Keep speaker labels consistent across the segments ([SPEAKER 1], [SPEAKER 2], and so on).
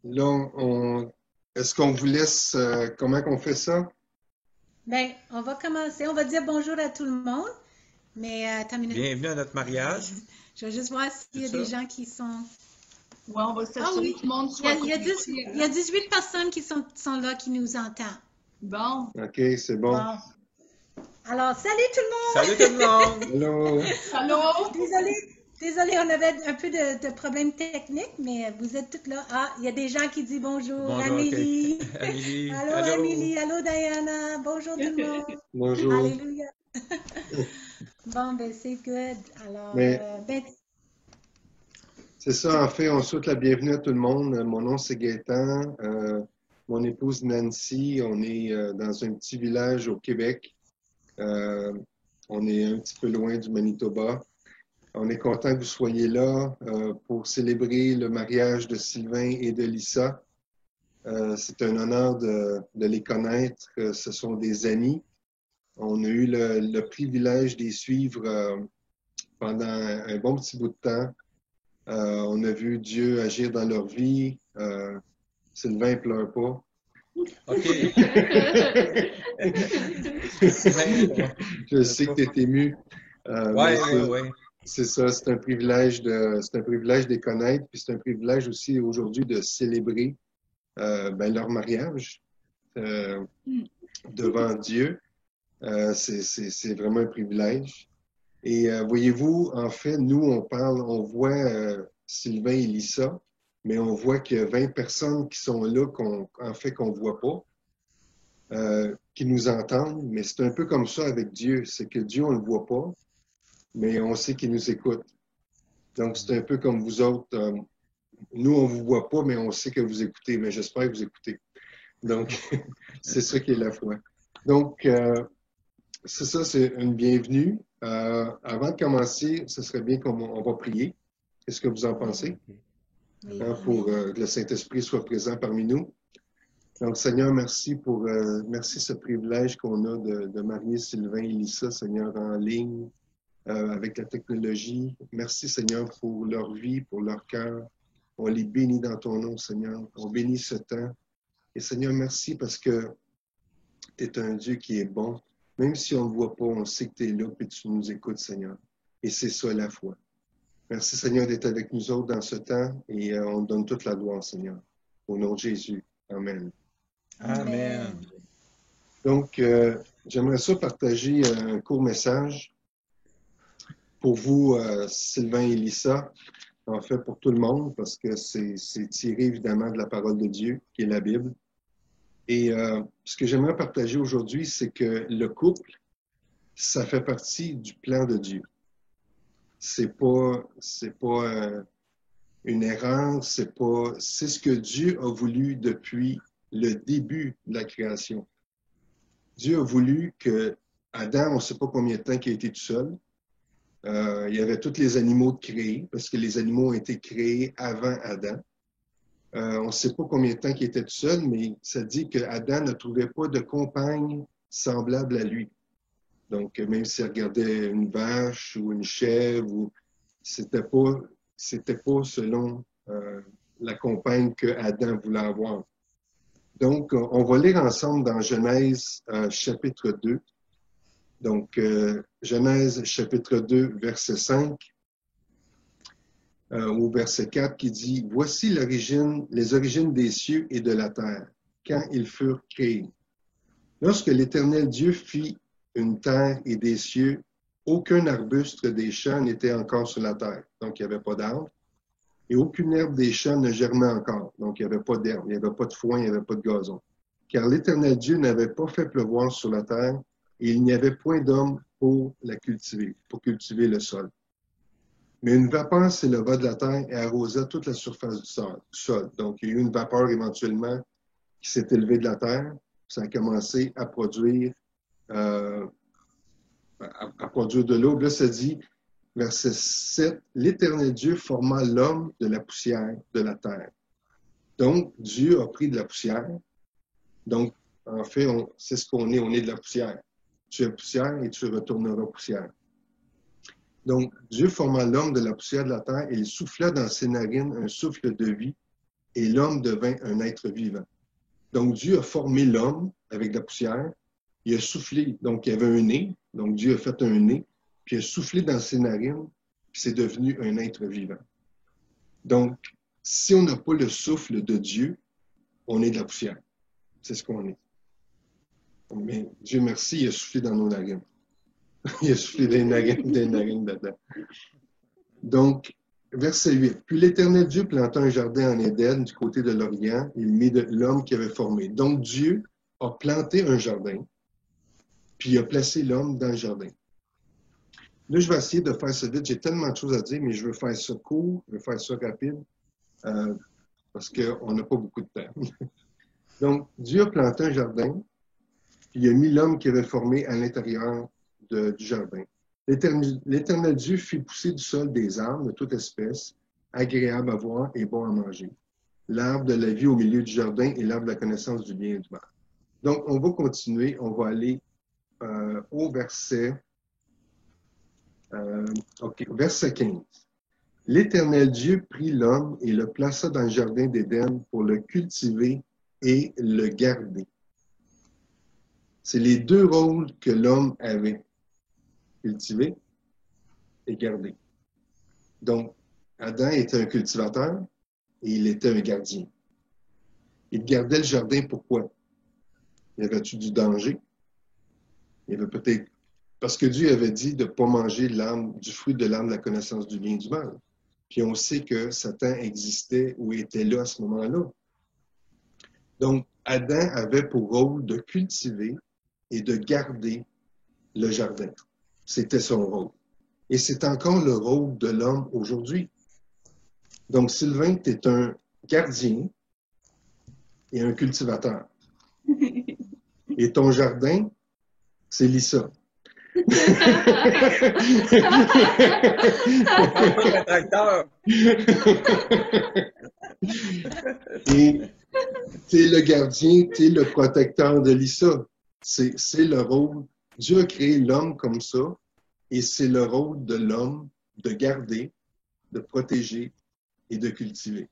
[SPEAKER 1] Là, est-ce qu'on vous laisse, comment qu'on fait ça?
[SPEAKER 2] Ben, on va commencer. On va dire bonjour à tout le monde. Mais attends une minute.
[SPEAKER 3] Bienvenue à notre mariage,
[SPEAKER 2] Je vais juste voir s'il
[SPEAKER 3] c'est
[SPEAKER 2] y a des
[SPEAKER 3] ça?
[SPEAKER 2] gens qui sont.
[SPEAKER 4] Ouais, on va
[SPEAKER 2] Ah
[SPEAKER 4] s'assurer
[SPEAKER 2] oui,
[SPEAKER 4] que tout le monde
[SPEAKER 2] il y a,
[SPEAKER 4] soit
[SPEAKER 2] il y a 10
[SPEAKER 4] connecté.
[SPEAKER 2] il y a 18 personnes qui sont là, qui nous entendent.
[SPEAKER 4] Bon,
[SPEAKER 1] OK, c'est bon.
[SPEAKER 2] Bon. Alors, salut tout le
[SPEAKER 3] Salut tout le monde!
[SPEAKER 1] Hello!
[SPEAKER 4] allô?
[SPEAKER 2] monde! Désolé, on avait un peu de problèmes techniques, mais vous êtes toutes là. Ah, il y a des gens qui disent bonjour.
[SPEAKER 3] Bonjour, ok.
[SPEAKER 2] Amélie.
[SPEAKER 3] Amélie,
[SPEAKER 2] Allô,
[SPEAKER 3] allô!
[SPEAKER 2] Amélie. Allô, Diana. Bonjour tout le monde.
[SPEAKER 1] Bonjour.
[SPEAKER 2] Alléluia. Bon, ben, c'est good. Alors,
[SPEAKER 1] Mais
[SPEAKER 2] ben,
[SPEAKER 1] c'est ça, en fait, on souhaite la bienvenue à tout le monde. Mon nom, c'est Gaëtan. Mon épouse Nancy, on est dans un petit village au Québec. Euh, on est un petit peu loin du Manitoba. On est content que vous soyez là pour célébrer le mariage de Sylvain et de Lisa. C'est un honneur de les connaître. Ce sont des amis. On a eu le privilège de les suivre pendant un bon petit bout de temps. On a vu Dieu agir dans leur vie. Sylvain ne pleure pas.
[SPEAKER 3] Ok.
[SPEAKER 1] Je sais que tu es ému. Mais
[SPEAKER 3] Ouais.
[SPEAKER 1] c'est ça, c'est un privilège de les connaître, puis c'est un privilège aussi aujourd'hui de célébrer leur mariage devant Dieu. C'est vraiment un privilège. Et voyez-vous, en fait, nous, on voit Sylvain et Lisa, mais on voit qu'il y a 20 personnes qui sont là, qu'on ne voit pas, qui nous entendent, mais c'est un peu comme ça avec Dieu. C'est que Dieu, on ne le voit pas, mais on sait qu'il nous écoute. Donc, c'est un peu comme vous autres. Nous, on ne vous voit pas, mais on sait que vous écoutez, mais j'espère que vous écoutez. Donc, c'est ça qui est la foi. Donc, c'est ça, c'est une bienvenue. Avant de commencer, ce serait bien qu'on va prier. Qu'est-ce que vous en pensez?
[SPEAKER 2] oui,
[SPEAKER 1] Pour que le Saint-Esprit soit présent parmi nous. Donc, Seigneur, merci merci ce privilège qu'on a de marier Sylvain et Lisa, Seigneur, en ligne, avec la technologie. Merci, Seigneur, pour leur vie, pour leur cœur. On les bénit dans ton nom, Seigneur. On bénit ce temps. Et Seigneur, merci parce que tu es un Dieu qui est bon. Même si on ne le voit pas, on sait que tu es là et tu nous écoutes, Seigneur. Et c'est ça la foi. Merci, Seigneur, d'être avec nous autres dans ce temps et on donne toute la gloire, Seigneur. Au nom de Jésus. Amen.
[SPEAKER 3] Amen.
[SPEAKER 1] Donc, j'aimerais ça partager un court message pour vous, Sylvain et Lisa, en fait pour tout le monde, parce que c'est tiré évidemment de la parole de Dieu, qui est la Bible. Et ce que j'aimerais partager aujourd'hui, c'est que le couple, ça fait partie du plan de Dieu. C'est pas une erreur, c'est ce que Dieu a voulu depuis le début de la création. Dieu a voulu que Adam, on ne sait pas combien de temps qu'il a été tout seul. Il y avait tous les animaux de créer, parce que les animaux ont été créés avant Adam. On ne sait pas combien de temps qu'il était tout seul, mais ça dit que Adam ne trouvait pas de compagne semblable à lui. Donc, même s'il regardait une vache ou une chèvre, c'était pas selon la compagne que Adam voulait avoir. Donc, on va lire ensemble dans Genèse chapitre 2. Donc, Genèse chapitre 2, verset 5 au verset 4 qui dit « Voici les origines des cieux et de la terre, quand ils furent créés. Lorsque l'Éternel Dieu fit une terre et des cieux, aucun arbuste des champs n'était encore sur la terre. » Donc, il n'y avait pas d'arbre. Et aucune herbe des champs ne germait encore. Donc, il n'y avait pas d'herbe, il n'y avait pas de foin, il n'y avait pas de gazon. Car l'Éternel Dieu n'avait pas fait pleuvoir sur la terre et il n'y avait point d'homme pour la cultiver, pour cultiver le sol. Mais une vapeur s'éleva de la terre et arrosa toute la surface du sol. Donc, il y a eu une vapeur éventuellement qui s'est élevée de la terre. Ça a commencé à produire, de l'eau. Là, ça dit, verset 7, « L'Éternel Dieu forma l'homme de la poussière de la terre. » Donc, Dieu a pris de la poussière. Donc, en fait, c'est ce qu'on est. On est de la poussière. Tu es poussière et tu retourneras poussière. Donc, Dieu forma l'homme de la poussière de la terre et il souffla dans ses narines un souffle de vie et l'homme devint un être vivant. Donc, Dieu a formé l'homme avec de la poussière. Il a soufflé, donc il y avait un nez. Donc, Dieu a fait un nez, puis il a soufflé dans ses narines, puis c'est devenu un être vivant. Donc, si on n'a pas le souffle de Dieu, on est de la poussière. C'est ce qu'on est. Mais Dieu merci, il a soufflé dans nos narines. Il a soufflé des narines dedans. Donc, verset 8. Puis l'Éternel Dieu planta un jardin en Éden du côté de l'Orient. Il mit de l'homme qu'il avait formé. Donc, Dieu a planté un jardin, puis il a placé l'homme dans le jardin. Là, je vais essayer de faire ça vite. J'ai tellement de choses à dire, mais je veux faire ça court, je veux faire ça rapide, parce qu'on n'a pas beaucoup de temps. Donc, Dieu a planté un jardin, puis il a mis l'homme qu'il avait formé à l'intérieur du jardin. L'Éternel Dieu fit pousser du sol des arbres de toute espèce, agréables à voir et bons à manger. L'arbre de la vie au milieu du jardin et l'arbre de la connaissance du bien et du mal. Donc, on va continuer, on va aller au verset 15. L'Éternel Dieu prit l'homme et le plaça dans le jardin d'Éden pour le cultiver et le garder. C'est les deux rôles que l'homme avait. Cultiver et garder. Donc, Adam était un cultivateur et il était un gardien. Il gardait le jardin, pourquoi? Y avait-tu du danger? Il y avait peut-être... Parce que Dieu avait dit de ne pas manger du fruit de l'arbre de la connaissance du bien et du mal. Puis on sait que Satan existait ou était là à ce moment-là. Donc, Adam avait pour rôle de cultiver et de garder le jardin. C'était son rôle. Et c'est encore le rôle de l'homme aujourd'hui. Donc, Sylvain, tu es un gardien et un cultivateur. Et ton jardin, c'est Lisa.
[SPEAKER 3] Le tracteur.
[SPEAKER 1] Et tu es le gardien, tu es le protecteur de Lisa. C'est le rôle. Dieu a créé l'homme comme ça, et c'est le rôle de l'homme de garder, de protéger et de cultiver.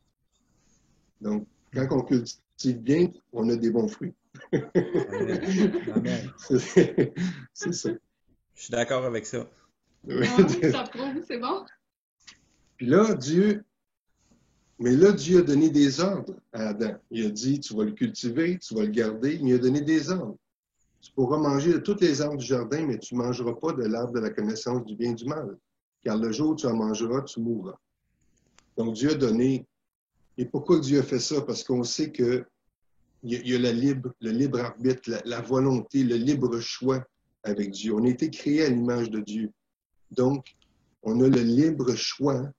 [SPEAKER 1] Donc, quand on cultive bien, on a des bons fruits.
[SPEAKER 3] Amen.
[SPEAKER 1] C'est ça.
[SPEAKER 3] Je suis d'accord avec ça.
[SPEAKER 4] Non, ça prouve, c'est bon.
[SPEAKER 1] Puis là, Dieu a donné des ordres à Adam. Il a dit, tu vas le cultiver, tu vas le garder. Il lui a donné des ordres. Tu pourras manger de tous les arbres du jardin, mais tu ne mangeras pas de l'arbre de la connaissance du bien et du mal. Car le jour où tu en mangeras, tu mourras. Donc, Dieu a donné. Et pourquoi Dieu a fait ça? Parce qu'on sait qu'il y a le libre arbitre, la volonté, le libre choix avec Dieu. On a été créé à l'image de Dieu. Donc, on a le libre choix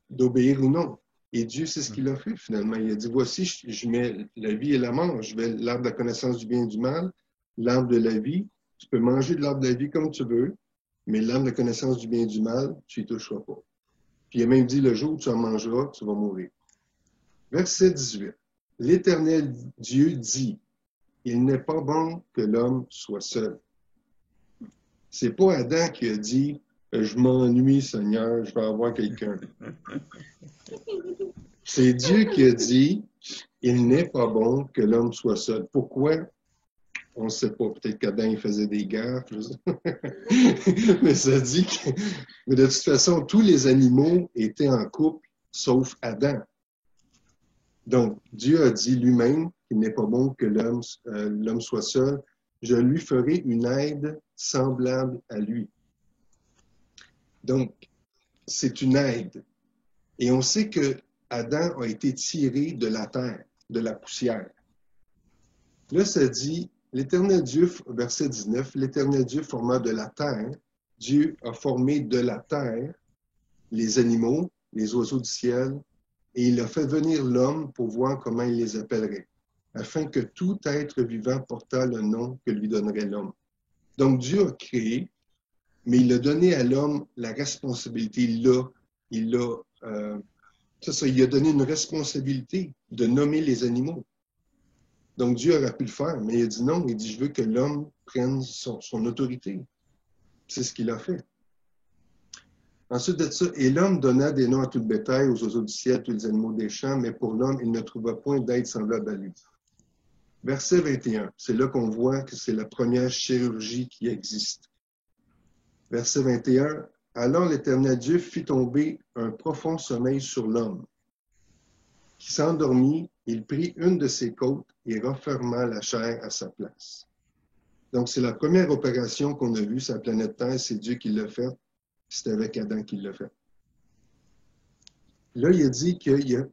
[SPEAKER 1] d'obéir ou non. Et Dieu, c'est ce qu'il a fait finalement. Il a dit, voici, je mets la vie et la mort. Je mets l'arbre de la connaissance du bien et du mal, l'arbre de la vie. Tu peux manger de l'arbre de la vie comme tu veux, mais l'arbre de la connaissance du bien et du mal, tu n'y toucheras pas. Puis il a même dit, le jour où tu en mangeras, tu vas mourir. Verset 18. L'Éternel Dieu dit, il n'est pas bon que l'homme soit seul. C'est pas Adam qui a dit, je m'ennuie, Seigneur, je vais avoir quelqu'un. C'est Dieu qui a dit, il n'est pas bon que l'homme soit seul. Pourquoi? On ne sait pas. Peut-être qu'Adam, il faisait des gaffes. Mais ça dit que... Mais de toute façon, tous les animaux étaient en couple, sauf Adam. Donc, Dieu a dit lui-même qu'il n'est pas bon que l'homme soit seul. Je lui ferai une aide semblable à lui. Donc, c'est une aide. Et on sait que Adam a été tiré de la terre, de la poussière. Là, ça dit, l'Éternel Dieu, verset 19, l'Éternel Dieu forma de la terre, Dieu a formé de la terre les animaux, les oiseaux du ciel, et il a fait venir l'homme pour voir comment il les appellerait, afin que tout être vivant portât le nom que lui donnerait l'homme. Donc, Dieu a créé, mais il a donné à l'homme la responsabilité. Il a donné une responsabilité de nommer les animaux. Donc, Dieu aurait pu le faire, mais il a dit non. Il dit, je veux que l'homme prenne son autorité. C'est ce qu'il a fait. Ensuite de ça, et l'homme donna des noms à tout le bétail, aux oiseaux du ciel, tous les animaux des champs, mais pour l'homme, il ne trouva point d'aide semblable à lui. Verset 21, c'est là qu'on voit que c'est la première chirurgie qui existe. Verset 21, alors l'Éternel Dieu fit tomber un profond sommeil sur l'homme, qui s'endormit, il prit une de ses côtes et referma la chair à sa place. Donc, c'est la première opération qu'on a vue sur la planète Terre, c'est Dieu qui l'a fait, c'est avec Adam qu'il l'a fait. Là, il a dit qu'il a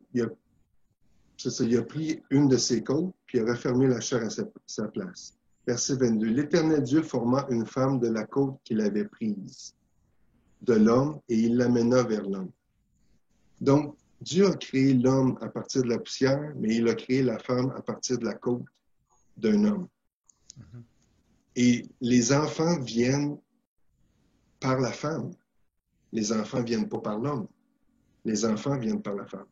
[SPEAKER 1] pris une de ses côtes, puis il a refermé la chair à sa place. Verset 22. L'Éternel Dieu forma une femme de la côte qu'il avait prise de l'homme et il l'amena vers l'homme. Donc, Dieu a créé l'homme à partir de la poussière, mais il a créé la femme à partir de la côte d'un homme. Et les enfants viennent par la femme. Les enfants viennent pas par l'homme. Les enfants viennent par la femme.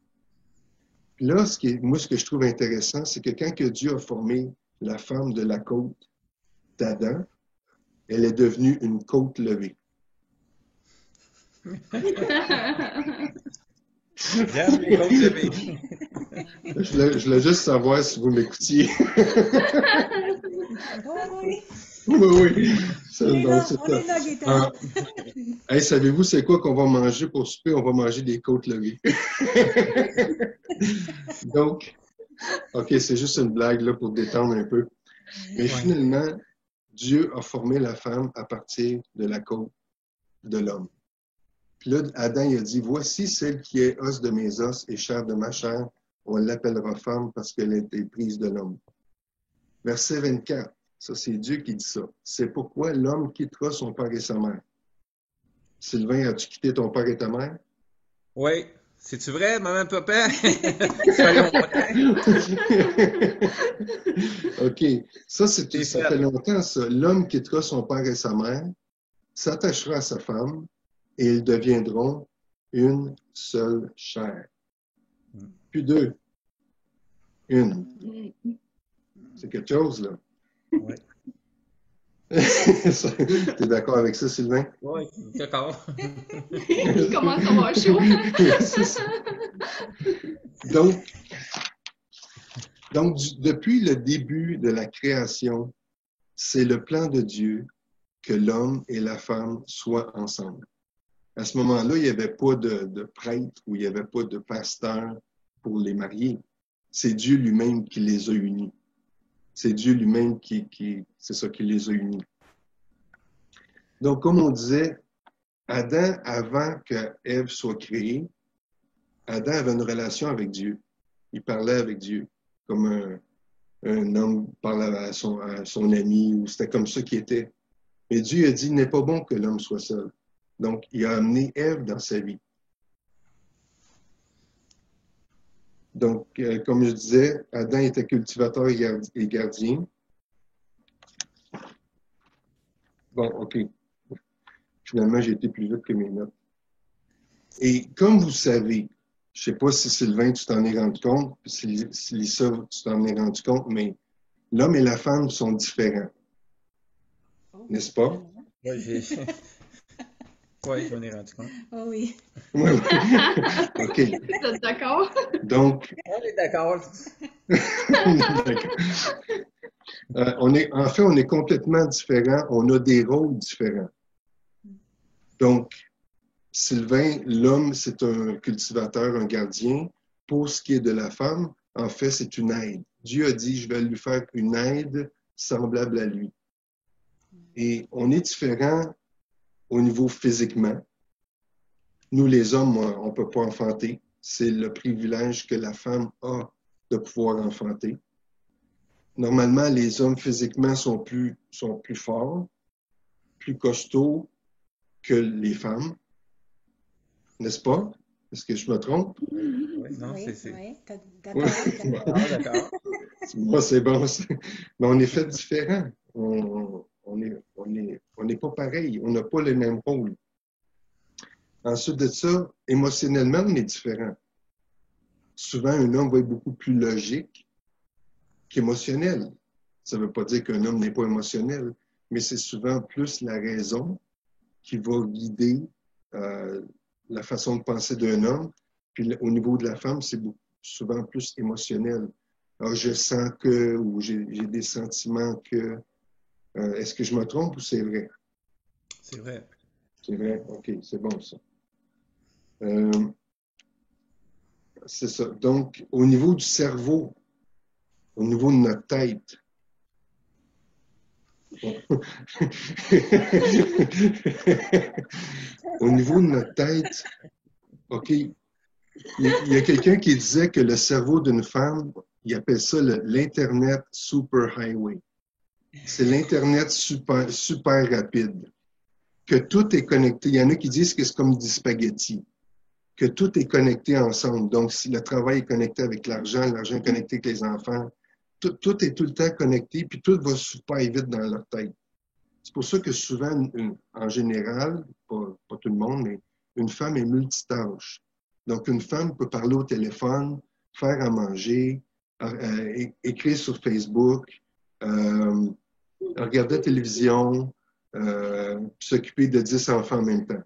[SPEAKER 1] Puis là, ce que je trouve intéressant, c'est que quand que Dieu a formé la femme de la côte d'Adam, elle est devenue une côte levée.
[SPEAKER 3] J'aime les côtes levées.
[SPEAKER 1] Je voulais juste savoir si vous m'écoutiez.
[SPEAKER 2] Oui.
[SPEAKER 1] Oui.
[SPEAKER 2] On est là, Gaëtan.
[SPEAKER 1] Hey, savez-vous c'est quoi qu'on va manger pour souper? On va manger des côtes levées. Donc, OK, c'est juste une blague là, pour détendre un peu. Mais finalement, Dieu a formé la femme à partir de la côte de l'homme. Puis là, Adam, il a dit, voici celle qui est os de mes os et chair de ma chair. On l'appellera femme parce qu'elle a été prise de l'homme. Verset 24, ça c'est Dieu qui dit ça. C'est pourquoi l'homme quittera son père et sa mère. Sylvain, as-tu quitté ton père et ta mère?
[SPEAKER 3] Oui. C'est-tu vrai, maman, papa? Ça fait longtemps.
[SPEAKER 1] OK. Ça fait longtemps, ça. L'homme quittera son père et sa mère, s'attachera à sa femme, et ils deviendront une seule chair. Plus deux. Une. C'est quelque chose, là.
[SPEAKER 3] Oui.
[SPEAKER 1] T'es d'accord avec ça, Sylvain?
[SPEAKER 3] Oui, d'accord.
[SPEAKER 4] Il commence à avoir chaud.
[SPEAKER 1] Donc, depuis le début de la création, c'est le plan de Dieu que l'homme et la femme soient ensemble. À ce moment-là, il n'y avait pas de prêtre ou il n'y avait pas de pasteur pour les marier. C'est Dieu lui-même qui les a unis. C'est Dieu lui-même qui les a unis. Donc, comme on disait, Adam, avant que Ève soit créée, Adam avait une relation avec Dieu. Il parlait avec Dieu, comme un homme parle à son ami, ou c'était comme ça qu'il était. Mais Dieu a dit, il n'est pas bon que l'homme soit seul. Donc, il a amené Ève dans sa vie. Donc, comme je disais, Adam était cultivateur et gardien. Bon, OK. Finalement, j'ai été plus vite que mes notes. Et comme vous savez, je ne sais pas si Sylvain, tu t'en es rendu compte, si Lisa, tu t'en es rendu compte, mais l'homme et la femme sont différents. N'est-ce pas?
[SPEAKER 3] Oui, je m'en ai rendu compte.
[SPEAKER 2] Oh oui.
[SPEAKER 1] Oui, oui. OK.
[SPEAKER 4] Vous êtes d'accord?
[SPEAKER 1] Donc,
[SPEAKER 3] On est d'accord.
[SPEAKER 1] en fait, on est complètement différents. On a des rôles différents. Donc, Sylvain, l'homme, c'est un cultivateur, un gardien. Pour ce qui est de la femme, en fait, c'est une aide. Dieu a dit, je vais lui faire une aide semblable à lui. Et on est différents au niveau physiquement. Nous, les hommes, on ne peut pas enfanter. C'est le privilège que la femme a de pouvoir enfanter. Normalement, les hommes physiquement sont plus forts, plus costauds que les femmes. N'est-ce pas? Est-ce que je me trompe?
[SPEAKER 3] Oui, non,
[SPEAKER 2] Oui,
[SPEAKER 3] c'est...
[SPEAKER 2] oui, d'accord.
[SPEAKER 3] d'accord.
[SPEAKER 1] Moi, c'est bon. Mais on est fait différents. On n'est pas pareil. On n'a pas les mêmes rôles. Ensuite de ça, émotionnellement, on est différent. Souvent, un homme va être beaucoup plus logique qu'émotionnel. Ça ne veut pas dire qu'un homme n'est pas émotionnel, mais c'est souvent plus la raison qui va guider la façon de penser d'un homme. Puis au niveau de la femme, c'est souvent plus émotionnel. Alors, je sens que, ou j'ai des sentiments que. Est-ce que je me trompe ou c'est vrai?
[SPEAKER 3] C'est vrai.
[SPEAKER 1] C'est vrai? OK, c'est bon ça. C'est ça. Donc, au niveau du cerveau, au niveau de notre tête, au niveau de notre tête, OK, il y a quelqu'un qui disait que le cerveau d'une femme, il appelle ça l'Internet Super Highway. C'est l'Internet super, super rapide. Que tout est connecté. Il y en a qui disent que c'est comme du spaghetti. Que tout est connecté ensemble. Donc, si le travail est connecté avec l'argent est connecté avec les enfants, tout est tout le temps connecté, puis tout va super vite dans leur tête. C'est pour ça que souvent, en général, pas tout le monde, mais une femme est multitâche. Donc, une femme peut parler au téléphone, faire à manger, écrire sur Facebook, regarder la télévision, s'occuper de 10 enfants en même temps.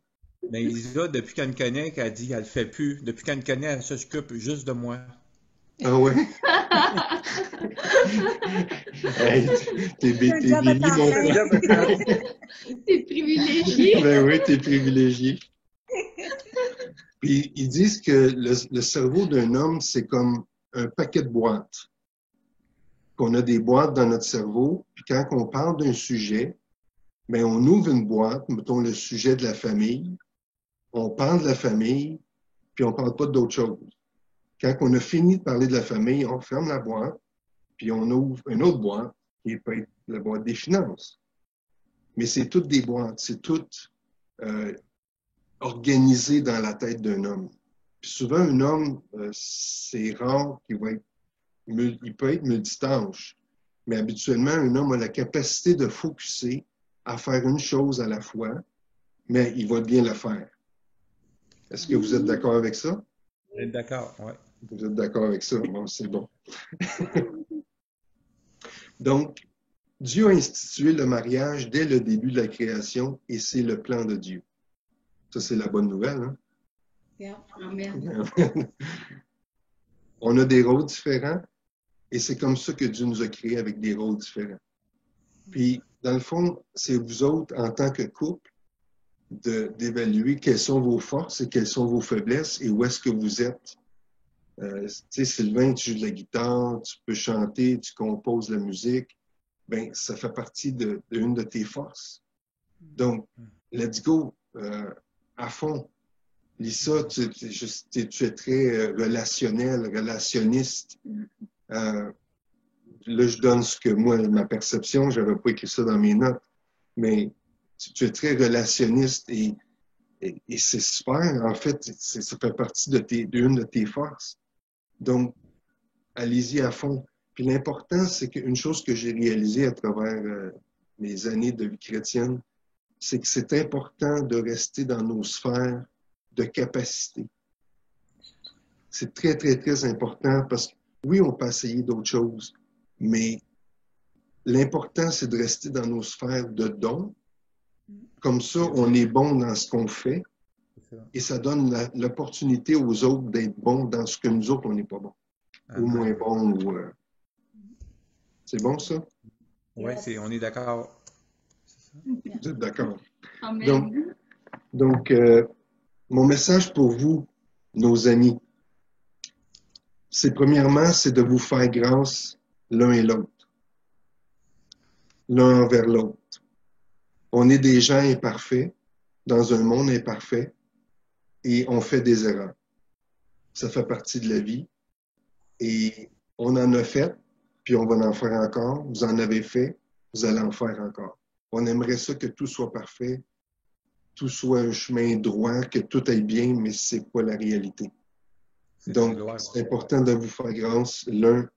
[SPEAKER 3] Mais Lisa, depuis qu'elle me connaît, qu'elle dit qu'elle le fait plus, depuis qu'elle me connaît, elle s'occupe juste de moi.
[SPEAKER 1] Ah ouais? Hey, t'es béni, mon frère.
[SPEAKER 4] T'es privilégié.
[SPEAKER 1] Ben oui, t'es privilégié. Puis ils disent que le cerveau d'un homme, c'est comme un paquet de boîtes. Qu'on a des boîtes dans notre cerveau, puis quand on parle d'un sujet, ben on ouvre une boîte, mettons le sujet de la famille, on parle de la famille, puis on parle pas d'autre chose. Quand on a fini de parler de la famille, on ferme la boîte, puis on ouvre une autre boîte, qui peut être la boîte des finances. Mais c'est toutes des boîtes, c'est tout organisé dans la tête d'un homme. Puis souvent, un homme, c'est rare qu'il va être, il peut être multitâche, mais habituellement, un homme a la capacité de focusser à faire une chose à la fois, mais il va bien la faire. Est-ce que vous êtes d'accord avec ça?
[SPEAKER 3] Vous êtes d'accord, oui.
[SPEAKER 1] Vous êtes d'accord avec ça? Bon, c'est bon. Donc, Dieu a institué le mariage dès le début de la création et c'est le plan de Dieu. Ça, c'est la bonne nouvelle, hein?
[SPEAKER 2] Yeah.
[SPEAKER 4] Amen.
[SPEAKER 1] On a des rôles différents et c'est comme ça que Dieu nous a créés avec des rôles différents. Puis, dans le fond, c'est vous autres, en tant que couple, d'évaluer quelles sont vos forces et quelles sont vos faiblesses et où est-ce que vous êtes. Tu sais, Sylvain, tu joues de la guitare, tu peux chanter, tu composes la musique. Ben, ça fait partie d'une de tes forces. Donc, let's go à fond. Lisa, tu es très relationnel, relationniste. Là, je donne ce que moi, ma perception, je n'avais pas écrit ça dans mes notes, mais tu es très relationniste et c'est super. En fait, ça fait partie d'une de tes forces. Donc, allez-y à fond. Puis l'important, c'est qu'une chose que j'ai réalisée à travers mes années de vie chrétienne, c'est que c'est important de rester dans nos sphères de capacité. C'est très, très, très important parce que oui, on peut essayer d'autres choses, mais l'important, c'est de rester dans nos sphères de dons. Comme ça, on est bon dans ce qu'on fait et ça donne l'opportunité aux autres d'être bons dans ce que nous autres, on n'est pas bons. Ou moins bons. C'est bon, ça?
[SPEAKER 3] Oui, on est d'accord.
[SPEAKER 1] Vous êtes d'accord?
[SPEAKER 4] Amen.
[SPEAKER 1] Donc mon message pour vous, nos amis, c'est premièrement, c'est de vous faire grâce l'un et l'autre. L'un envers l'autre. On est des gens imparfaits dans un monde imparfait et on fait des erreurs. Ça fait partie de la vie et on en a fait, puis on va en faire encore. Vous en avez fait, vous allez en faire encore. On aimerait ça que tout soit parfait, tout soit un chemin droit, que tout aille bien, mais c'est pas la réalité. Donc, c'est important de vous faire grâce l'un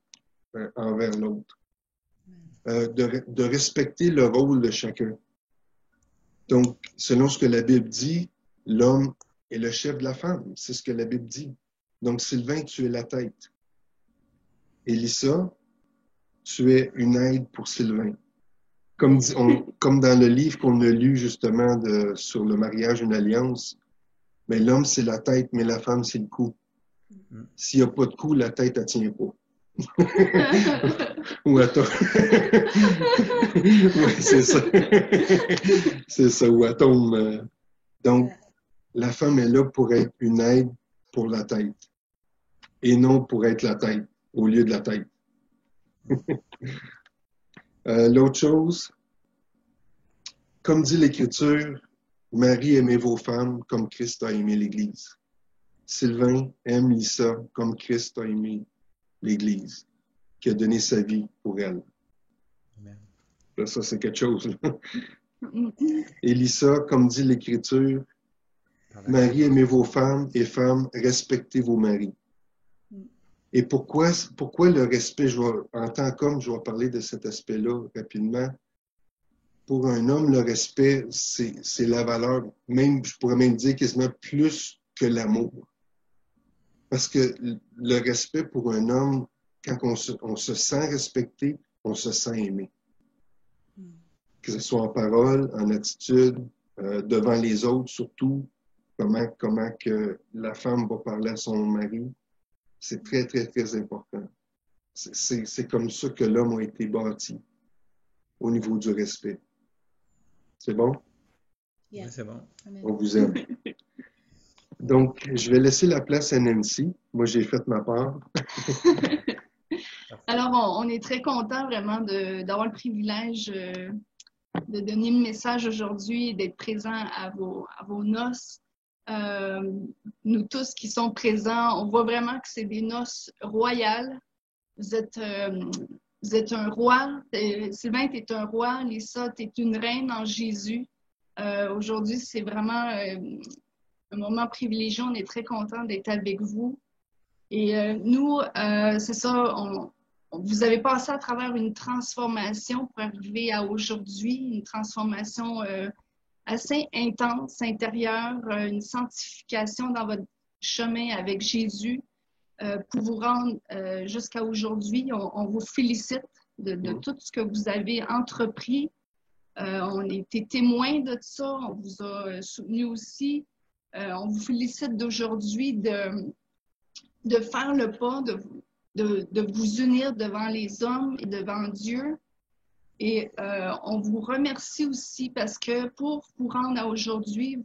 [SPEAKER 1] envers l'autre. De respecter le rôle de chacun. Donc, selon ce que la Bible dit, l'homme est le chef de la femme. C'est ce que la Bible dit. Donc, Sylvain, tu es la tête. Élissa, tu es une aide pour Sylvain. Comme dans le livre qu'on a lu justement sur le mariage, une alliance, Mais l'homme, c'est la tête, mais la femme, c'est le cou. S'il n'y a pas de cou, la tête, elle tient pas. Ou attends. Oui, c'est ça. C'est ça, ou atome. Donc, la femme est là pour être une aide pour la tête. Et non pour être la tête, au lieu de la tête. L'autre chose, comme dit l'Écriture, Marie, aimez vos femmes comme Christ a aimé l'Église. Sylvain aime Lisa comme Christ a aimé l'Église, qui a donné sa vie pour elle.
[SPEAKER 3] Amen.
[SPEAKER 1] Là, ça, c'est quelque chose. Et Lisa, comme dit l'Écriture, Marie, aimez vos femmes et femmes, respectez vos maris. Et pourquoi le respect, en tant qu'homme, je vais parler de cet aspect-là rapidement. Pour un homme, le respect, c'est la valeur, même, je pourrais même dire quasiment plus que l'amour. Parce que le respect pour un homme, quand on se sent respecté, on se sent aimé. Que ce soit en parole, en attitude, devant les autres surtout, comment que la femme va parler à son mari, c'est très, très, très important. C'est comme ça que l'homme a été bâti au niveau du respect. C'est bon?
[SPEAKER 2] Yeah.
[SPEAKER 3] Oui, c'est bon.
[SPEAKER 2] Amen.
[SPEAKER 1] On vous aime. Donc, je vais laisser la place à Nancy. Moi, j'ai fait ma part.
[SPEAKER 4] Alors, on est très content vraiment d'avoir le privilège de donner le message aujourd'hui et d'être présent à vos noces. Nous tous qui sommes présents, on voit vraiment que c'est des noces royales. Vous êtes un roi. Sylvain, tu es un roi. Lisa, tu es une reine en Jésus. Aujourd'hui, c'est vraiment un moment privilégié. On est très content d'être avec vous. Et nous, c'est ça, vous avez passé à travers une transformation pour arriver à aujourd'hui, une transformation assez intense, intérieure, une sanctification dans votre chemin avec Jésus pour vous rendre jusqu'à aujourd'hui. On vous félicite de tout ce que vous avez entrepris. On a été témoins de ça, on vous a soutenu aussi. On vous félicite d'aujourd'hui de faire le pas, de vous unir devant les hommes et devant Dieu. Et on vous remercie aussi parce que pour vous rendre à aujourd'hui,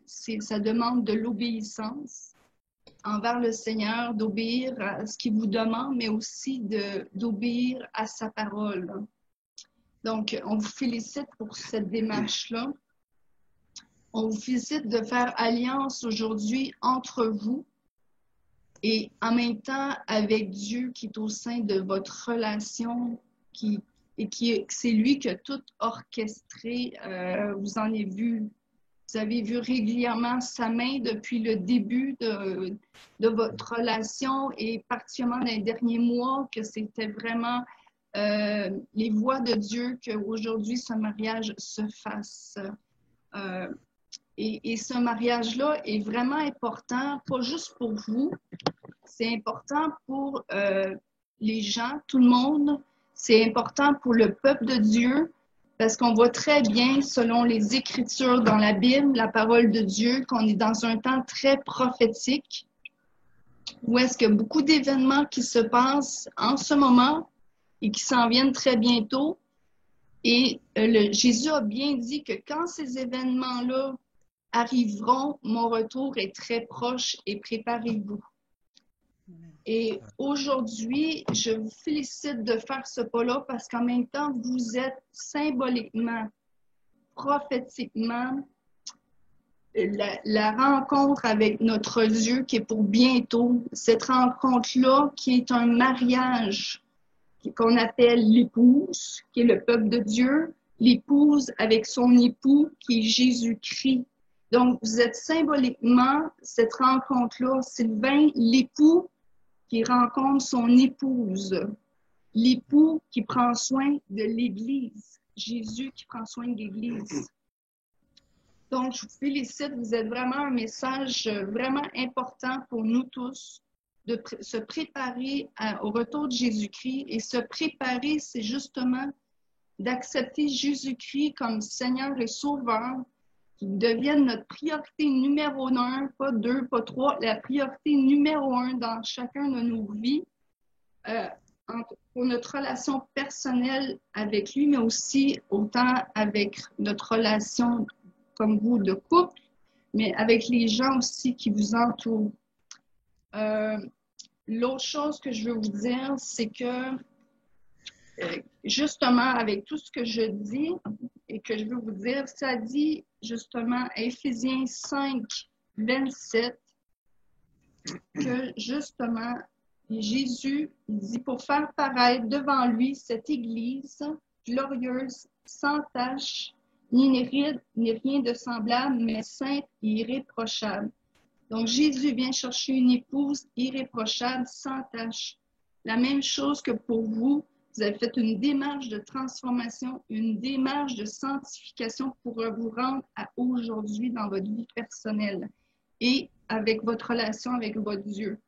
[SPEAKER 4] ça demande de l'obéissance envers le Seigneur, d'obéir à ce qu'il vous demande, mais aussi d'obéir à sa parole. Donc, on vous félicite pour cette démarche-là. On vous félicite de faire alliance aujourd'hui entre vous et en même temps avec Dieu qui est au sein de votre relation, c'est lui qui a tout orchestré. Vous avez vu régulièrement sa main depuis le début de votre relation et particulièrement dans les derniers mois que c'était vraiment les voies de Dieu qu'aujourd'hui ce mariage se fasse. Et ce mariage-là est vraiment important, pas juste pour vous, c'est important pour les gens, tout le monde. C'est important pour le peuple de Dieu parce qu'on voit très bien, selon les Écritures dans la Bible, la parole de Dieu, qu'on est dans un temps très prophétique où est-ce qu'il y a beaucoup d'événements qui se passent en ce moment et qui s'en viennent très bientôt. Et Jésus a bien dit que quand ces événements-là arriveront, mon retour est très proche et préparez-vous. Et aujourd'hui, je vous félicite de faire ce pas-là parce qu'en même temps, vous êtes symboliquement, prophétiquement, la rencontre avec notre Dieu qui est pour bientôt. Cette rencontre-là qui est un mariage qu'on appelle l'épouse, qui est le peuple de Dieu, l'épouse avec son époux qui est Jésus-Christ. Donc, vous êtes symboliquement cette rencontre-là. Sylvain, l'époux qui rencontre son épouse, l'époux qui prend soin de l'Église, Jésus qui prend soin de l'Église. Donc, je vous félicite, vous êtes vraiment un message vraiment important pour nous tous, de se préparer au retour de Jésus-Christ. Et se préparer, c'est justement d'accepter Jésus-Christ comme Seigneur et Sauveur. qu'ils deviennent notre priorité numéro 1, pas 2, pas 3, la priorité numéro 1 dans chacun de nos vies, pour notre relation personnelle avec lui, mais aussi autant avec notre relation comme vous de couple, mais avec les gens aussi qui vous entourent. L'autre chose que je veux vous dire, c'est que justement, avec tout ce que je dis et que je veux vous dire, ça dit justement à Éphésiens 5, 27, que justement, Jésus il dit pour faire paraître devant lui cette Église glorieuse, sans tache, ni rien de semblable, mais sainte et irréprochable. Donc, Jésus vient chercher une épouse irréprochable, sans tache. La même chose que pour vous, vous avez fait une démarche de transformation, une démarche de sanctification pour vous rendre à aujourd'hui dans votre vie personnelle et avec votre relation avec votre Dieu.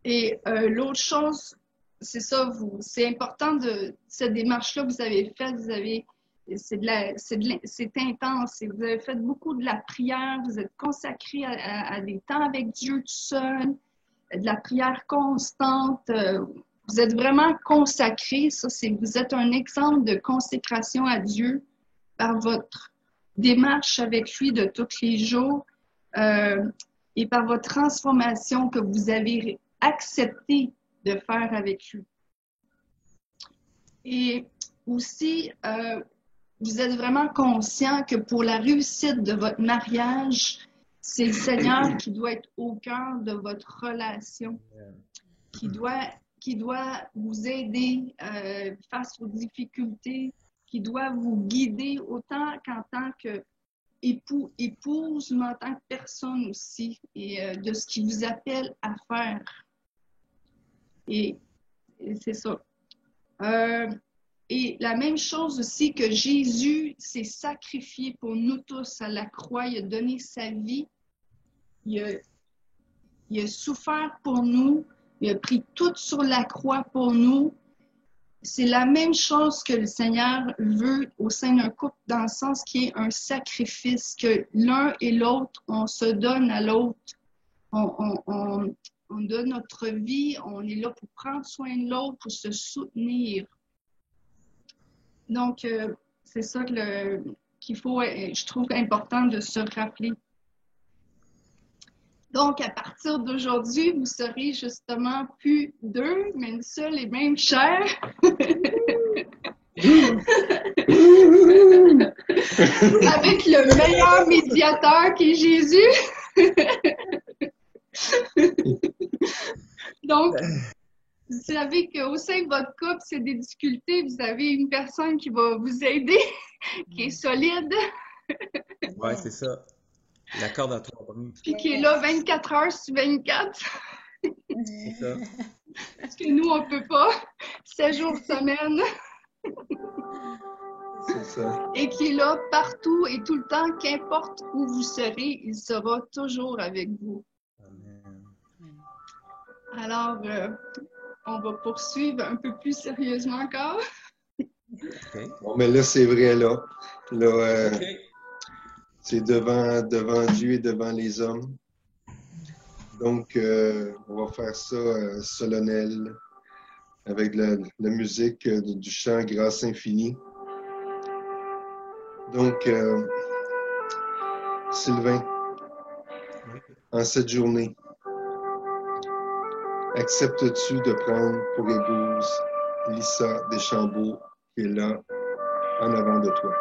[SPEAKER 4] Et l'autre chose, c'est ça, c'est important de cette démarche-là que vous avez faite, c'est intense. Et vous avez fait beaucoup de la prière, vous êtes consacré à des temps avec Dieu tout seul, de la prière constante. Vous êtes vraiment consacré. Vous êtes un exemple de consécration à Dieu par votre démarche avec lui de tous les jours et par votre transformation que vous avez accepté de faire avec lui. Et aussi, vous êtes vraiment conscient que pour la réussite de votre mariage, c'est le Seigneur qui doit être au cœur de votre relation, qui doit vous aider face aux difficultés, qui doit vous guider autant qu'en tant qu'épouse, mais en tant que personne aussi, et de ce qu'il vous appelle à faire. Et c'est ça. Et la même chose aussi que Jésus s'est sacrifié pour nous tous à la croix, il a donné sa vie, il a souffert pour nous, il a pris tout sur la croix pour nous. C'est la même chose que le Seigneur veut au sein d'un couple, dans le sens qui est un sacrifice, que l'un et l'autre, on se donne à l'autre. On donne notre vie, on est là pour prendre soin de l'autre, pour se soutenir. Donc, c'est ça qu'il faut, je trouve important de se rappeler. Donc, à partir d'aujourd'hui, vous serez justement plus deux, mais une seule et même chair. Avec le meilleur médiateur qui est Jésus. Donc, vous savez qu'au sein de votre couple, c'est des difficultés. Vous avez une personne qui va vous aider, qui est solide.
[SPEAKER 3] Oui, c'est ça. La corde à trois bras.
[SPEAKER 4] Puis qui est là 24 heures sur 24.
[SPEAKER 3] C'est ça.
[SPEAKER 4] Parce que nous, on ne peut pas. 7 jours semaine.
[SPEAKER 1] C'est ça.
[SPEAKER 4] Et qui est là partout et tout le temps, qu'importe où vous serez, il sera toujours avec vous.
[SPEAKER 3] Amen.
[SPEAKER 4] Alors, on va poursuivre un peu plus sérieusement encore.
[SPEAKER 3] OK.
[SPEAKER 1] Bon, mais là, c'est vrai, là. Là,
[SPEAKER 3] OK.
[SPEAKER 1] c'est devant Dieu et devant les hommes. Donc, on va faire ça solennel avec la musique du chant Grâce infinie. Donc, Sylvain, en cette journée, acceptes-tu de prendre pour épouse Lisa Deschambault qui est là en avant de toi?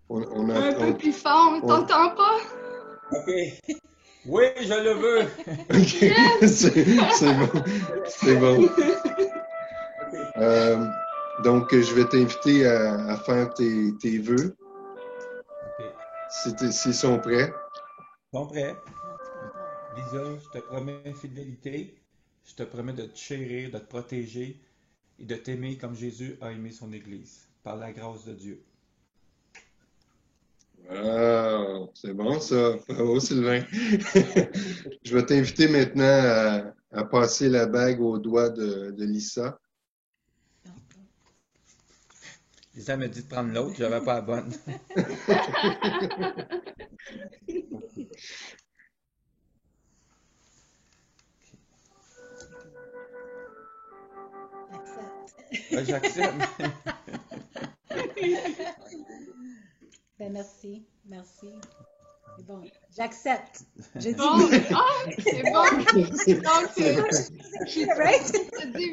[SPEAKER 4] Un peu plus fort, on t'entend pas?
[SPEAKER 3] OK. Oui, je le veux.
[SPEAKER 1] OK, c'est bon. C'est bon. Donc, je vais t'inviter à faire tes vœux.
[SPEAKER 3] OK.
[SPEAKER 1] S'ils sont prêts.
[SPEAKER 3] Bon, prêt. Lisa, je te promets fidélité. Je te promets de te chérir, de te protéger et de t'aimer comme Jésus a aimé son Église, par la grâce de Dieu.
[SPEAKER 1] Wow, c'est bon ça. Bravo Sylvain. Je vais t'inviter maintenant à passer la bague au doigt de Lisa.
[SPEAKER 3] Lisa m'a dit de prendre l'autre, j'avais pas la bonne.
[SPEAKER 2] J'accepte.
[SPEAKER 3] J'accepte.
[SPEAKER 2] Ben, merci. Merci. C'est bon. J'accepte. Je dis
[SPEAKER 4] Bon,
[SPEAKER 2] oui.
[SPEAKER 4] c'est bon. Donc,
[SPEAKER 2] Right?
[SPEAKER 4] je te dis,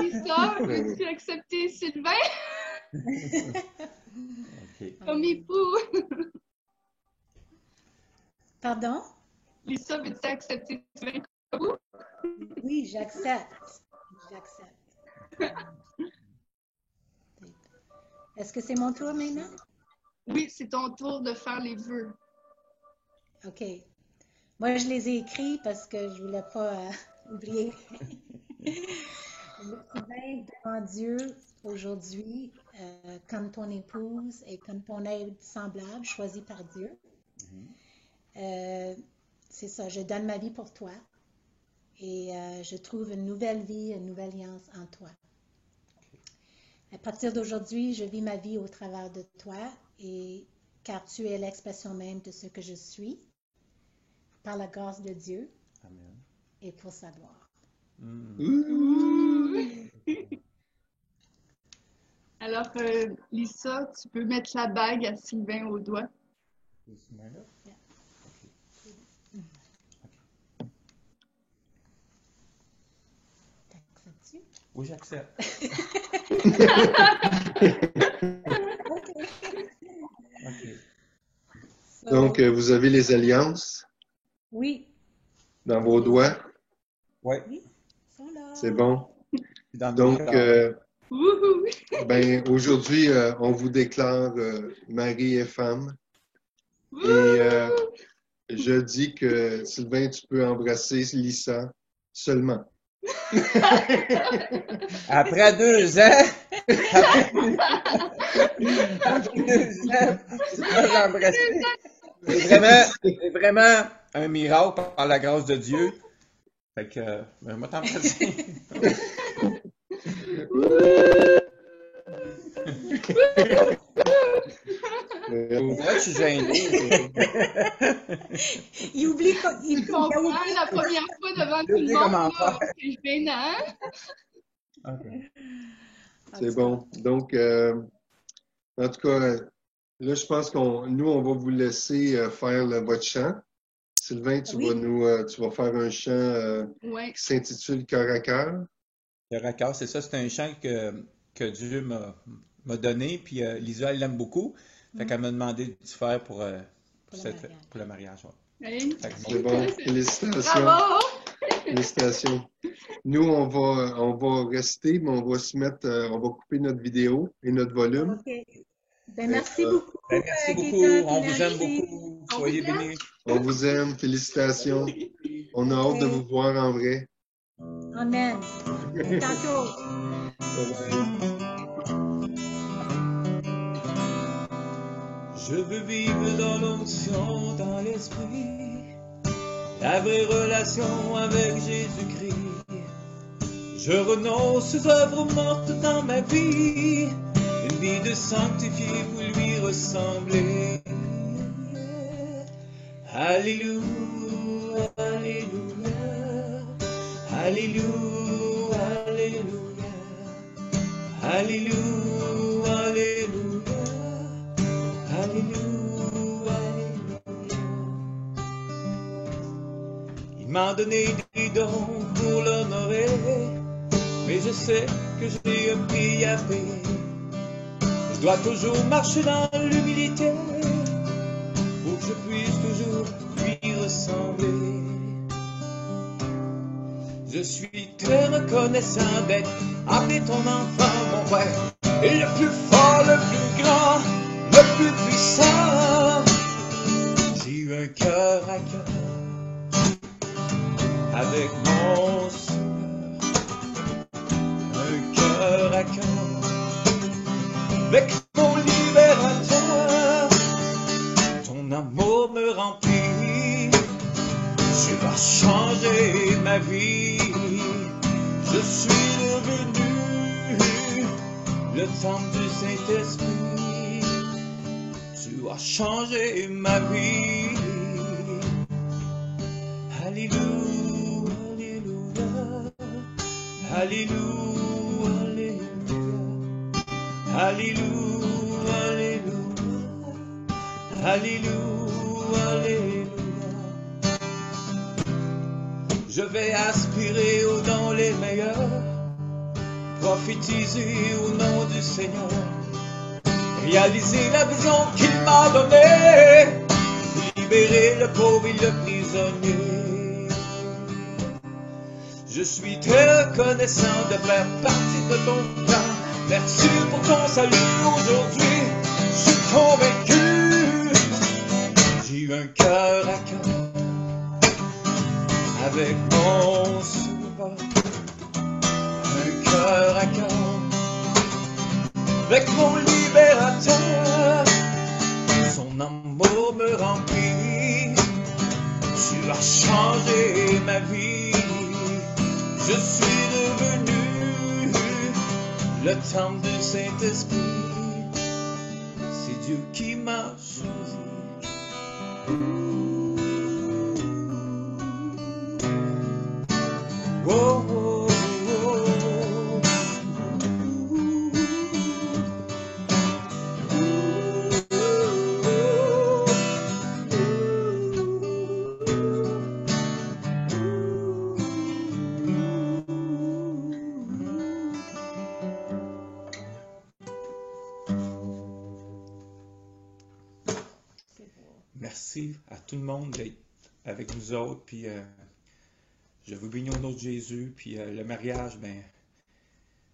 [SPEAKER 4] Lisa, veux-tu accepter Sylvain
[SPEAKER 3] OK.
[SPEAKER 4] comme époux?
[SPEAKER 2] Pardon?
[SPEAKER 4] Lisa, veux-tu accepter Sylvain comme époux?
[SPEAKER 2] Oui, j'accepte. J'accepte. Est-ce que c'est mon tour maintenant?
[SPEAKER 4] Oui, c'est ton tour de faire les vœux.
[SPEAKER 2] OK. Moi, je les ai écrits parce que je voulais pas oublier. Sylvain, devant Dieu, aujourd'hui, comme ton épouse et comme ton aide semblable, choisie par Dieu. C'est ça, je donne ma vie pour toi et je trouve une nouvelle vie, une nouvelle alliance en toi. À partir d'aujourd'hui, je vis ma vie au travers de toi et car tu es l'expression même de ce que je suis, par la grâce de Dieu
[SPEAKER 3] Amen.
[SPEAKER 2] et pour sa gloire.
[SPEAKER 4] Alors, Lisa, tu peux mettre la bague à Sylvain au doigt.
[SPEAKER 2] T'acceptes-tu?
[SPEAKER 3] Oui, j'accepte. OK.
[SPEAKER 1] Donc, vous avez les alliances
[SPEAKER 2] Oui,
[SPEAKER 1] dans vos doigts.
[SPEAKER 3] Oui.
[SPEAKER 2] ils sont là.
[SPEAKER 1] C'est bon.
[SPEAKER 3] Dans le
[SPEAKER 1] Donc,
[SPEAKER 3] cœur.
[SPEAKER 4] Wouhou!
[SPEAKER 1] ben, aujourd'hui, on vous déclare mari et femme. Et je dis que, Sylvain, tu peux embrasser Lisa seulement.
[SPEAKER 3] Après 2 ans, après 2 ans, tu peux l'embrasser. C'est vraiment un miracle par la grâce de Dieu. Fait que, ben, moi t'embrasser. Moi, je suis gêné.
[SPEAKER 2] Il oublie qu'il
[SPEAKER 4] Tu comprends la première fois devant tout le
[SPEAKER 3] oublie
[SPEAKER 4] monde,
[SPEAKER 3] comment
[SPEAKER 4] là,
[SPEAKER 3] faire.
[SPEAKER 4] c'est gênant.
[SPEAKER 3] OK.
[SPEAKER 1] C'est bon. Donc, en tout cas, là, je pense nous, on va vous laisser faire votre chant. Sylvain, tu
[SPEAKER 2] Oui.
[SPEAKER 1] vas faire un chant
[SPEAKER 4] Ouais.
[SPEAKER 1] qui s'intitule Cœur à cœur.
[SPEAKER 3] Le raccord, c'est ça, c'est un chant que Dieu m'a donné, puis Lisa, elle l'aime beaucoup. Fait qu'elle m'a demandé de faire pour le mariage. Ouais.
[SPEAKER 4] Hey.
[SPEAKER 3] Fait que
[SPEAKER 1] C'est bon. Félicitations.
[SPEAKER 4] Bravo!
[SPEAKER 1] Félicitations. Nous, on va rester, mais on va se mettre, on va couper notre vidéo et notre volume.
[SPEAKER 2] OK. Ben, merci beaucoup.
[SPEAKER 3] Ben, merci beaucoup,
[SPEAKER 2] Gaëtan,
[SPEAKER 3] on
[SPEAKER 2] puis
[SPEAKER 3] vous aime
[SPEAKER 2] Marie.
[SPEAKER 3] beaucoup. Soyez
[SPEAKER 4] vous aime.
[SPEAKER 3] bénis.
[SPEAKER 1] On vous aime. Félicitations. On a hâte de vous voir en vrai.
[SPEAKER 2] Amen. À tantôt.
[SPEAKER 3] Je veux vivre dans l'onction, dans l'esprit, la vraie relation avec Jésus-Christ. Je renonce aux œuvres mortes dans ma vie, une vie de sanctifié pour lui ressembler. Alléluia, alléluia, alléluia, alléluia, alléluia, alléluia, alléluia, alléluia. Il m'a donné des dons pour l'honorer, mais je sais que j'ai un prix à payer. Je dois toujours marcher dans l'humilité pour que je puisse toujours lui ressembler. Je suis très reconnaissant d'être appelé ton enfant, mon frère, et le plus fort, le plus grand, le plus puissant. J'ai eu un cœur à cœur avec mon Sauveur, un cœur à cœur avec mon libérateur. Ton amour me remplit, tu vas changer ma vie. Je suis devenu le temple du Saint-Esprit. Tu as changé ma vie. Alléluia, Alléluia, Alléluia, Alléluia, Alléluia, Alléluia, Alléluia, Alléluia. Je vais aspirer aux dons les meilleurs, prophétiser au nom du Seigneur, réaliser la vision qu'il m'a donnée, libérer le pauvre et le prisonnier. Je suis très reconnaissant de faire partie de ton plan. Merci pour ton salut aujourd'hui. Je suis convaincu. J'ai eu un cœur à cœur avec mon Sauveur. Un cœur à cœur avec mon libérateur. Son amour me remplit. Tu as changé ma vie. Je suis devenu le temple du Saint-Esprit. C'est Dieu qui m'a choisi. Oh, oh, oh. Merci à tout le monde d'être avec nous autres, puis je vous bénis au nom de Jésus, puis le mariage, ben,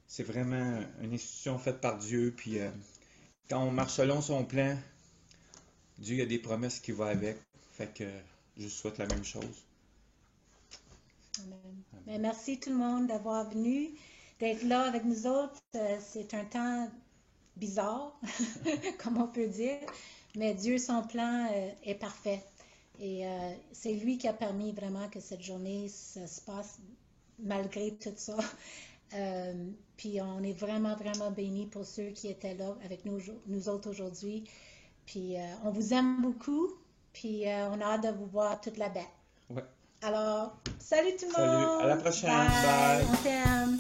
[SPEAKER 3] c'est vraiment une institution faite par Dieu, puis quand on marche selon son plan, Dieu a des promesses qui vont avec, fait que je souhaite la même chose.
[SPEAKER 2] Amen. Ben, merci tout le monde d'avoir venu, d'être là avec nous autres. C'est un temps bizarre, comme on peut dire, mais Dieu, son plan est parfait. Et c'est lui qui a permis vraiment que cette journée se passe malgré tout ça. Puis on est vraiment, vraiment bénis pour ceux qui étaient là avec nous autres aujourd'hui. Puis on vous aime beaucoup. Puis on a hâte de vous voir toute la bête.
[SPEAKER 3] Ouais.
[SPEAKER 2] Alors, salut tout le monde!
[SPEAKER 3] Salut, à la prochaine!
[SPEAKER 2] Bye!
[SPEAKER 3] Bye.
[SPEAKER 2] On t'aime!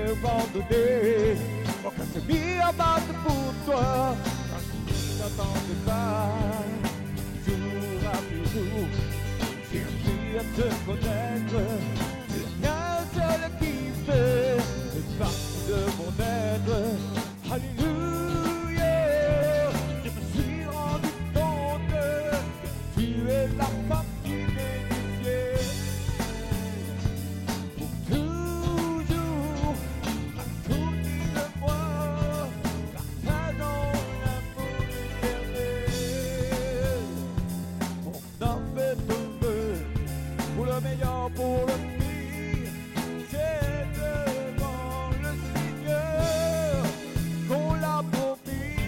[SPEAKER 5] Abandonné, mon cœur s'est mis à battre pour toi. Quand je n'attendais pas, jour après jour, j'ai appris à te connaître. C'est rien seul qui fait partie de mon être. Alléluia, je me suis rendu compte que tu es la femme qui m'est du ciel. Pour le pire, c'est devant le Seigneur qu'on l'a promis.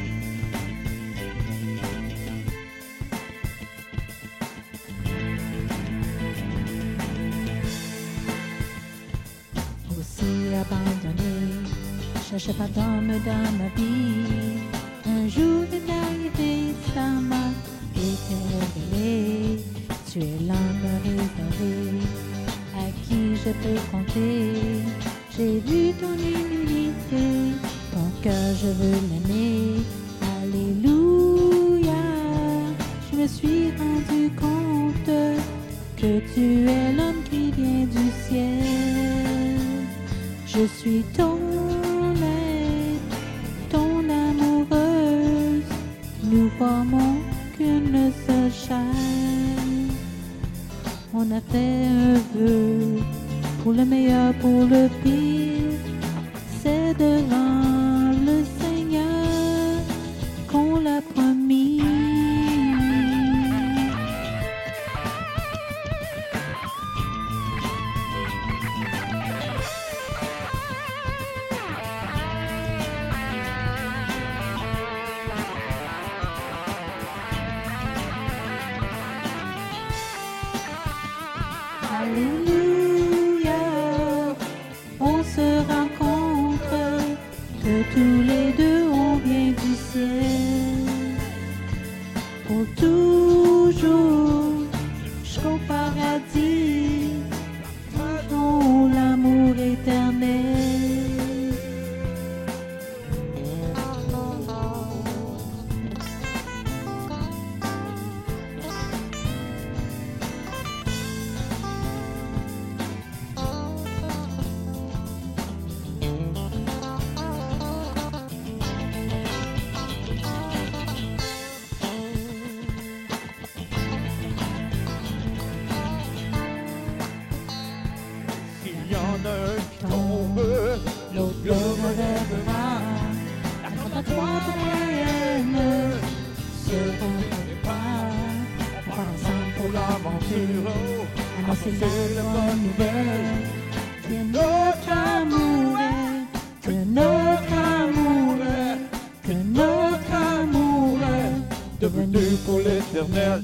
[SPEAKER 6] Aussi abandonné, cherche pas d'homme dans ma vie. Un jour est arrivé, ça m'a été révélé. Tu es l'homme réservé à qui je peux compter. J'ai vu ton humilité, ton cœur je veux l'aimer. Alléluia, je me suis rendu compte que tu es l'homme qui vient du ciel. Je suis ton aide, ton amoureuse. Nous formons qu'une seule chaîne. On a fait un vœu pour le meilleur, pour le pire. C'est devant le Seigneur qu'on l'a promis. Alléluia, on se rencontre, que tous les deux on vient du ciel. Pour toujours, jusqu'au paradis, vivons l'amour éternel.
[SPEAKER 5] S'il y en a un qui tombe,
[SPEAKER 6] L'autre le relèvera, la contemporaine seront pas. On part ensemble pour l'aventure, annoncer la bonne nouvelle. Que notre amour est, que notre amour est, que notre amour est
[SPEAKER 5] devenu pour l'éternel.